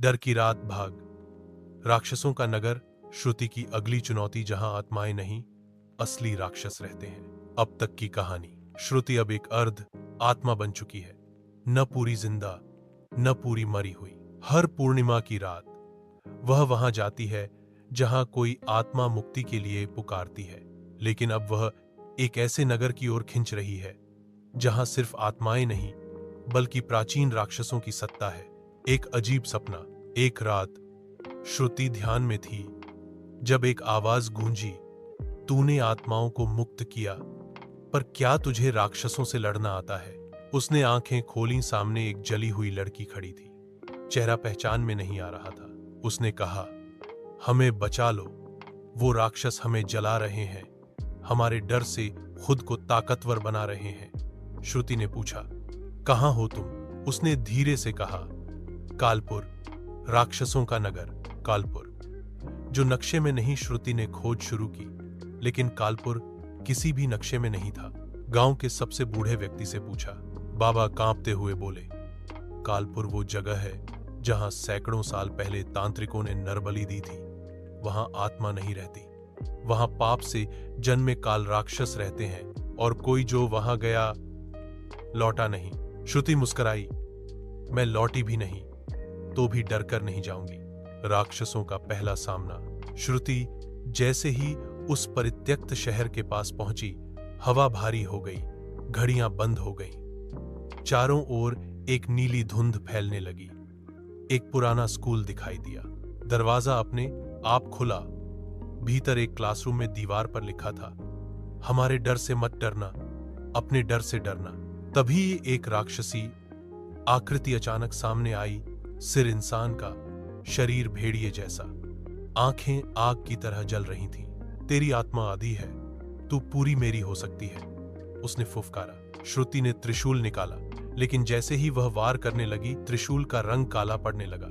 डर की रात भाग। राक्षसों का नगर। श्रुति की अगली चुनौती, जहां आत्माएं नहीं, असली राक्षस रहते हैं। अब तक की कहानी। श्रुति अब एक अर्ध आत्मा बन चुकी है, न पूरी जिंदा न पूरी मरी हुई। हर पूर्णिमा की रात वह वहां जाती है जहां कोई आत्मा मुक्ति के लिए पुकारती है। लेकिन अब वह एक ऐसे नगर की ओर खिंच रही है जहां सिर्फ आत्माएं नहीं बल्कि प्राचीन राक्षसों की सत्ता है। एक अजीब सपना। एक रात श्रुति ध्यान में थी जब एक आवाज गूंजी, तूने आत्माओं को मुक्त किया, पर क्या तुझे राक्षसों से लड़ना आता है? उसने आंखें खोली, सामने एक जली हुई लड़की खड़ी थी। चेहरा पहचान में नहीं आ रहा था। उसने कहा, हमें बचा लो, वो राक्षस हमें जला रहे हैं, हमारे डर से खुद को ताकतवर बना रहे हैं। श्रुति ने पूछा, कहां हो तुम? उसने धीरे से कहा, कालपुर, राक्षसों का नगर कालपुर। जो नक्शे में नहीं। श्रुति ने खोज शुरू की, लेकिन कालपुर किसी भी नक्शे में नहीं था। गांव के सबसे बूढ़े व्यक्ति से पूछा। बाबा कांपते हुए बोले, कालपुर वो जगह है जहां सैकड़ों साल पहले तांत्रिकों ने नरबलि दी थी। वहां आत्मा नहीं रहती, वहां पाप से जन्मे काल राक्षस रहते हैं, और कोई जो वहां गया लौटा नहीं। श्रुति मुस्कुराई, मैं लौटी भी नहीं तो भी डर कर नहीं जाऊंगी। राक्षसों का पहला सामना। श्रुति जैसे ही उस परित्यक्त शहर के पास पहुंची, हवा भारी हो गई, घड़ियां बंद हो गईं। चारों ओर एक नीली धुंध फैलने लगी। एक पुराना स्कूल दिखाई दिया। दरवाजा अपने आप खुला। भीतर एक क्लासरूम में दीवार पर लिखा था, हमारे डर से मत डरना, अपने डर से डरना। तभी एक राक्षसी आकृति अचानक सामने आई। सिर इंसान का, शरीर भेड़िए जैसा, आंखें आग की तरह जल रही थीं। तेरी आत्मा आधी है, तू पूरी मेरी हो सकती है, उसने फुफकारा। श्रुति ने त्रिशूल निकाला, लेकिन जैसे ही वह वार करने लगी, त्रिशूल का रंग काला पड़ने लगा।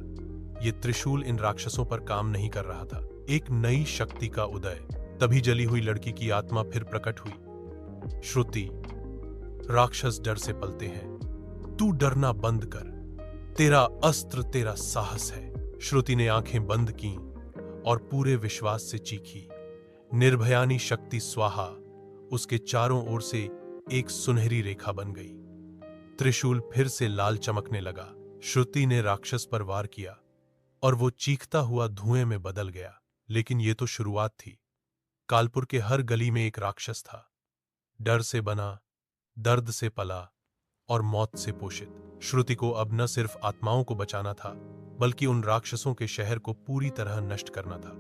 ये त्रिशूल इन राक्षसों पर काम नहीं कर रहा था। एक नई शक्ति का उदय। तभी जली हुई लड़की की आत्मा फिर प्रकट हुई। श्रुति, राक्षस डर से पलते हैं, तू डरना बंद कर, तेरा अस्त्र तेरा साहस है। श्रुति ने आंखें बंद कीं और पूरे विश्वास से चीखी, निर्भयानी शक्ति स्वाहा। उसके चारों ओर से एक सुनहरी रेखा बन गई। त्रिशूल फिर से लाल चमकने लगा। श्रुति ने राक्षस पर वार किया और वो चीखता हुआ धुएं में बदल गया। लेकिन ये तो शुरुआत थी। कालपुर के हर गली में एक राक्षस था, डर से बना, दर्द से पला और मौत से पोषित। श्रुति को अब न सिर्फ आत्माओं को बचाना था, बल्कि उन राक्षसों के शहर को पूरी तरह नष्ट करना था।